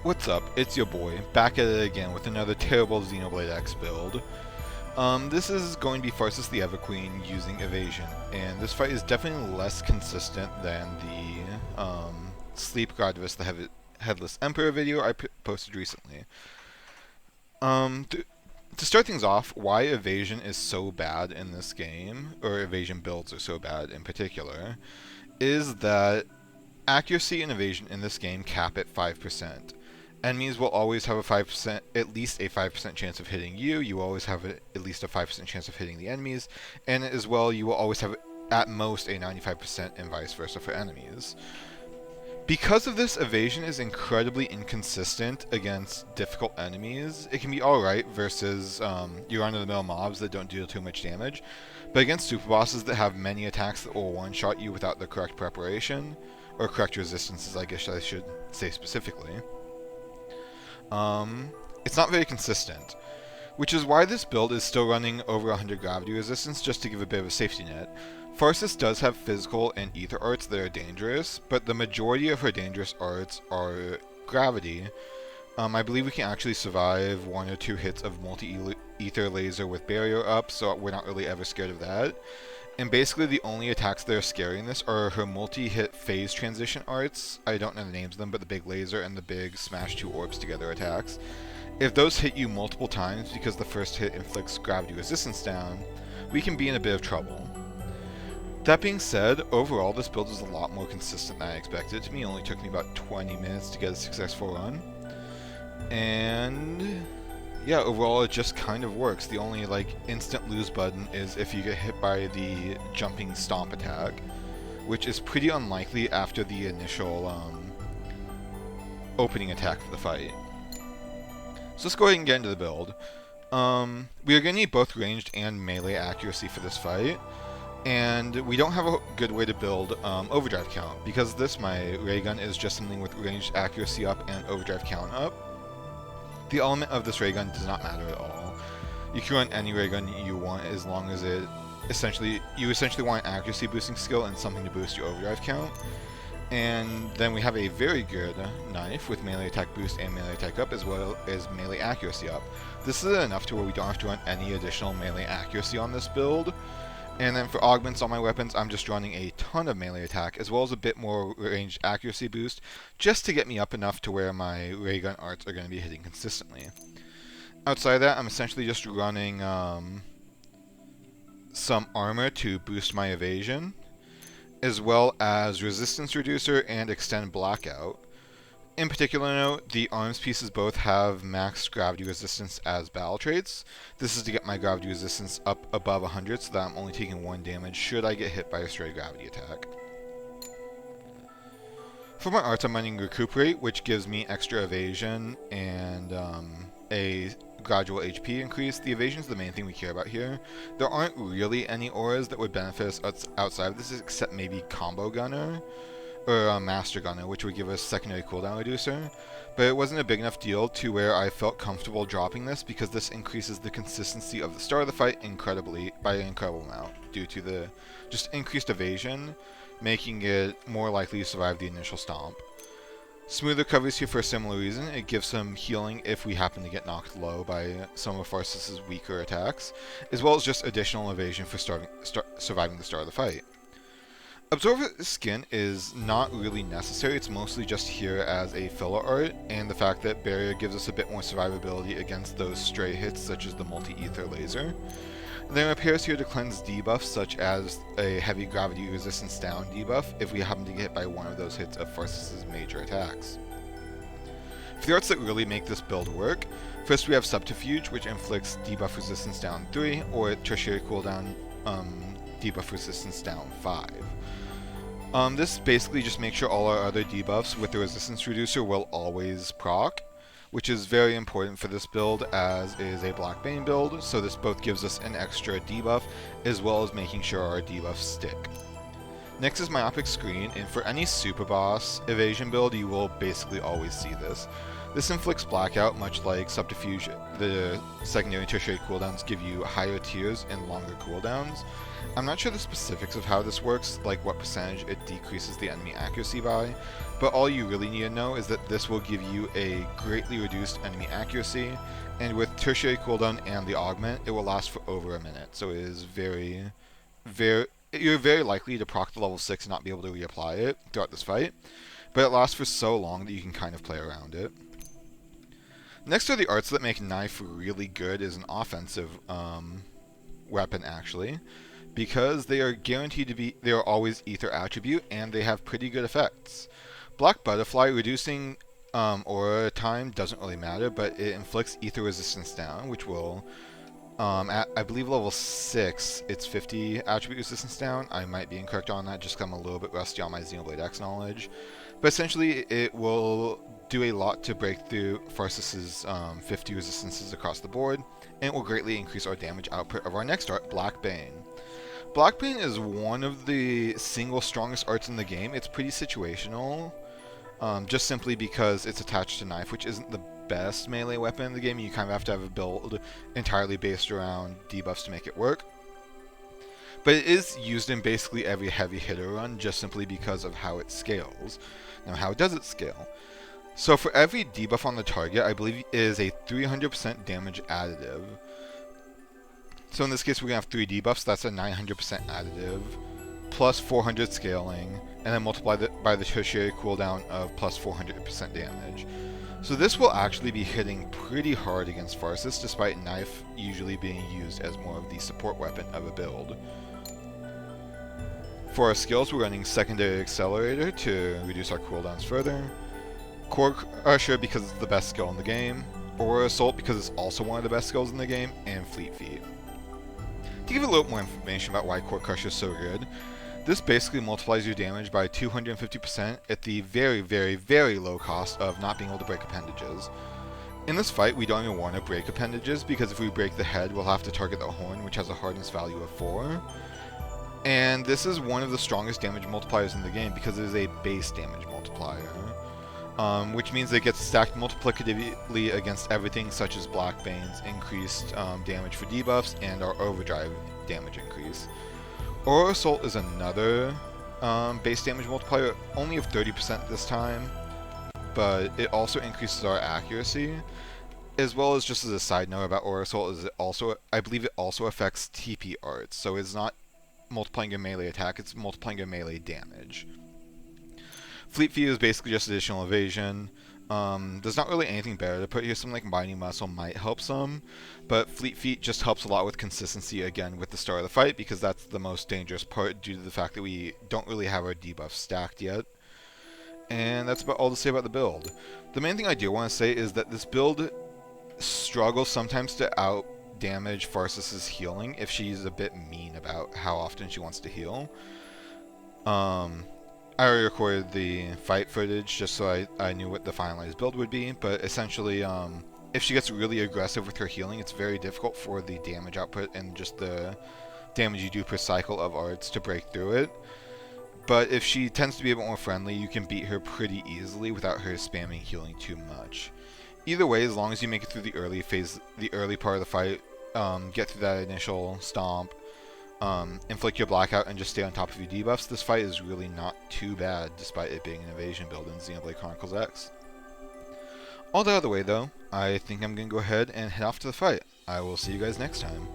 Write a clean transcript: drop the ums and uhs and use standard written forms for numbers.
What's up? It's your boy, back at it again with another terrible Xenoblade X build. This is going to be Pharsis the Ever Queen using Evasion, and this fight is definitely less consistent than the Sleep Godress the Headless Emperor video I posted recently. To start things off, why Evasion is so bad in this game, or Evasion builds are so bad in particular, is that accuracy and evasion in this game cap at 5%. Enemies will always have a 5%, at least a 5% chance of hitting you. You will always have at least a 5% chance of hitting the enemies. And as well, you will always have at most a 95% and vice versa for enemies. Because of this, evasion is incredibly inconsistent against difficult enemies. It can be alright versus your run-of-the-mill mobs that don't deal too much damage. But against super bosses that have many attacks that will one-shot you without the correct preparation, or correct resistances, I guess I should say specifically, it's not very consistent, which is why this build is still running over 100 gravity resistance just to give a bit of a safety net. Pharsis does have physical and ether arts that are dangerous, but the majority of her dangerous arts are gravity. I believe we can actually survive 1 or 2 hits of multi-ether laser with barrier up, so we're not really ever scared of that. And basically the only attacks that are scary in this are her multi-hit phase transition arts. I don't know the names of them, but the big laser and the big smash 2 orbs together attacks. If those hit you multiple times because the first hit inflicts gravity resistance down, we can be in a bit of trouble. That being said, overall this build is a lot more consistent than I expected it to be. It only took me about 20 minutes to get a successful run. And yeah, overall it just kind of works. The only instant lose button is if you get hit by the jumping stomp attack, which is pretty unlikely after the initial opening attack for the fight. So let's go ahead and get into the build. We are going to need both ranged and melee accuracy for this fight, and we don't have a good way to build overdrive count, because my ray gun is just something with ranged accuracy up and overdrive count up. The element of this ray gun does not matter at all. You can run any ray gun you want as long as you essentially want an accuracy boosting skill and something to boost your overdrive count. And then we have a very good knife with melee attack boost and melee attack up, as well as melee accuracy up. This is enough to where we don't have to run any additional melee accuracy on this build. And then for augments on my weapons, I'm just running a ton of melee attack, as well as a bit more ranged accuracy boost, just to get me up enough to where my ray gun arts are going to be hitting consistently. Outside of that, I'm essentially just running some armor to boost my evasion, as well as resistance reducer and extend blackout. In particular note, the arms pieces both have max gravity resistance as battle traits. This is to get my gravity resistance up above 100 so that I'm only taking 1 damage should I get hit by a stray gravity attack. For my arts, I'm running Recuperate, which gives me extra evasion and a gradual HP increase. The evasion is the main thing we care about here. There aren't really any auras that would benefit us outside of this except maybe Combo Gunner, or Master Gunner, which would give us secondary cooldown reducer, but it wasn't a big enough deal to where I felt comfortable dropping this, because this increases the consistency of the start of the fight by an incredible amount, due to the just increased evasion, making it more likely to survive the initial stomp. Smooth recoveries here for a similar reason. It gives some healing if we happen to get knocked low by some of Pharsis' weaker attacks, as well as just additional evasion for surviving the start of the fight. Absorber Skin is not really necessary, it's mostly just here as a filler art, and the fact that Barrier gives us a bit more survivability against those stray hits such as the multi-ether laser. And then it appears here to cleanse debuffs such as a heavy gravity resistance down debuff if we happen to get hit by one of those hits of Pharsis' major attacks. For the arts that really make this build work, first we have Subterfuge, which inflicts debuff resistance down 3, or tertiary cooldown debuff resistance down 5. This basically just makes sure all our other debuffs with the resistance reducer will always proc, which is very important for this build as it is a Black Bane build, so this both gives us an extra debuff as well as making sure our debuffs stick. Next is Myopic Screen, and for any super boss evasion build you will basically always see this. This inflicts blackout, much like subterfuge. The secondary and tertiary cooldowns give you higher tiers and longer cooldowns. I'm not sure the specifics of how this works, like what percentage it decreases the enemy accuracy by, but all you really need to know is that this will give you a greatly reduced enemy accuracy, and with tertiary cooldown and the augment, it will last for over a minute, so it is you're very likely to proc the level 6 and not be able to reapply it throughout this fight, but it lasts for so long that you can kind of play around it. Next are the arts that make Knife really good as an offensive weapon, actually, because they are guaranteed to be, they are always ether attribute, and they have pretty good effects. Black Butterfly, reducing aura time doesn't really matter, but it inflicts ether resistance down, which will, at I believe level 6, it's 50 attribute resistance down. I might be incorrect on that, just because I'm a little bit rusty on my Xenoblade X knowledge. But essentially, it will do a lot to break through Pharsis' 50 resistances across the board, and it will greatly increase our damage output of our next art, Black Bane. Black Bane is one of the single strongest arts in the game. It's pretty situational, just simply because it's attached to Knife, which isn't the best melee weapon in the game. You kind of have to have a build entirely based around debuffs to make it work. But it is used in basically every heavy hitter run, just simply because of how it scales. Now, how does it scale? So for every debuff on the target, I believe it is a 300% damage additive. So in this case, we're going to have 3 debuffs, that's a 900% additive, plus 400 scaling, and then multiply by the tertiary cooldown of plus 400% damage. So this will actually be hitting pretty hard against Pharsis, despite Knife usually being used as more of the support weapon of a build. For our skills, we're running Secondary Accelerator to reduce our cooldowns further, Core Crusher because it's the best skill in the game, Aura Assault because it's also one of the best skills in the game, and Fleet Feet. To give a little more information about why Core Crusher is so good, this basically multiplies your damage by 250% at the very, very, very low cost of not being able to break appendages. In this fight, we don't even want to break appendages, because if we break the head, we'll have to target the horn, which has a hardness value of 4. And this is one of the strongest damage multipliers in the game, because it is a base damage multiplier. Which means it gets stacked multiplicatively against everything such as Black Bane's increased damage for debuffs and our overdrive damage increase. Aura Assault is another base damage multiplier, only of 30% this time, but it also increases our accuracy, as well as, just as a side note about Aura Assault, is it also, I believe it also affects TP arts, so it's not multiplying your melee attack, it's multiplying your melee damage. Fleet Feet is basically just additional evasion. There's not really anything better to put here. Something like Mighty Muscle might help some, but Fleet Feet just helps a lot with consistency again with the start of the fight, because that's the most dangerous part due to the fact that we don't really have our debuffs stacked yet. And that's about all to say about the build. The main thing I do want to say is that this build struggles sometimes to out-damage Pharsis' healing if she's a bit mean about how often she wants to heal. I already recorded the fight footage just so I knew what the finalized build would be, but essentially, if she gets really aggressive with her healing, it's very difficult for the damage output and just the damage you do per cycle of arts to break through it. But if she tends to be a bit more friendly, you can beat her pretty easily without her spamming healing too much. Either way, as long as you make it through the early phase, the early part of the fight, get through that initial stomp, inflict your blackout, and just stay on top of your debuffs, this fight is really not too bad, despite it being an evasion build in Xenoblade Chronicles X. All that out of the way though, I think I'm going to go ahead and head off to the fight. I will see you guys next time.